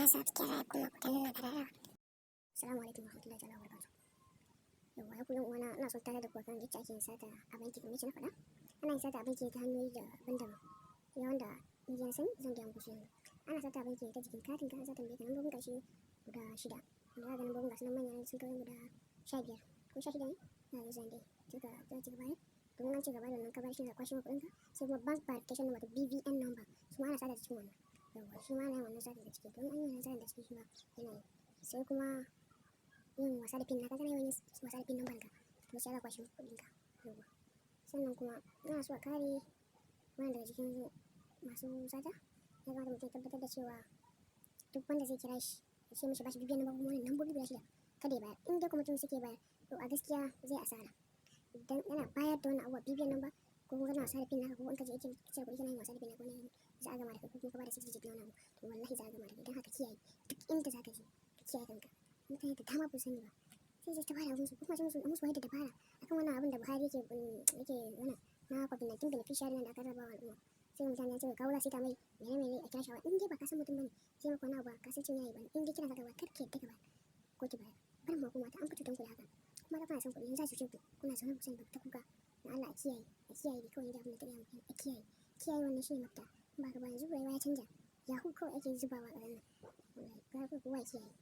danna subscribe kuma ku danna ƙararrawa. Assalamu alaikum warahmatullahi ta'ala wabarakatuh. Yawwa ya kullum uwana ina so tare da ku kan yadda ake yin sata a banki kamar yadda na faɗa. Ana yin sata a banki ta hanyoyi daban-daban. Ya wanda ni na sani zan gaya muku su yanzu. Ana sata a banki ta jikin katin ka, za ta tambaye ka lambobin ƙarshe guda 6. Wanda za ka ga lambobin gasu nan manya sun kai guda 15 ko 16 ne. Na ga zan dai za ci gaba domin an ci gaba da nan ka bar shi za kwashe maka kuɗinka. Sai kuma bank verification number, BVN number, su ma ana sata cikin wannan. Yawwa shi ma ana yin wannan sata da ciki don an yi wannan sata da ciki shi ma yana yi. Sai kuma yin wasa da pin naka, kana yawan yin wasa da pin number ka, to sai aka kwashe kuɗinka. Yawwa sannan kuma ina so a kare wannan daga cikin masu sata. Ya kamata mutum ya tabbatar da cewa duk wanda zai kira shi ya ce mishi ba shi BVN number kuma wannan lambobi guda 6 kada ya bayar. In dai kuma mutum suke bayar to a gaskiya zai asara. Idan yana bayar da wannan abubuwa BVN number ko kuma kana wasa da pin naka ko in ka je ATM cire kuɗi kana yin wasa da pin naka wani za a gama da kai ko kuma ka bada 6 digit na wani abu to wallahi za a gama da kai. Don haka kiyaye duk inda za ka je ka kiyaye kanka. Mutane da dama ba su sani ba sai zai ta bada musu kuma sai musu wayar da dabara akan wannan abin da Buhari yake wannan na COVID-19 beneficiary nan da aka raba wa al'umma. Sai mutane ce kawo za su ta mai mene a kira shawa in dai ba ka san mutum bane sai maka wani abu ka san cewa yayi bane in dai kina saka ba karke yadda ka ba ko ki bayar bar ma kuma ta an fito ku da haka kuma da kana san kuɗi za su ce ku kuna zaune ku sani ba ta kuka na Allah a kiyaye da kawai da abin da ta gaya muku a kiyaye wannan shi ne mafita ba ka ba yanzu rayuwa ya canja yahu kawai ake zubawa a ƙasar nan wallahi ga kowa ya kiyaye.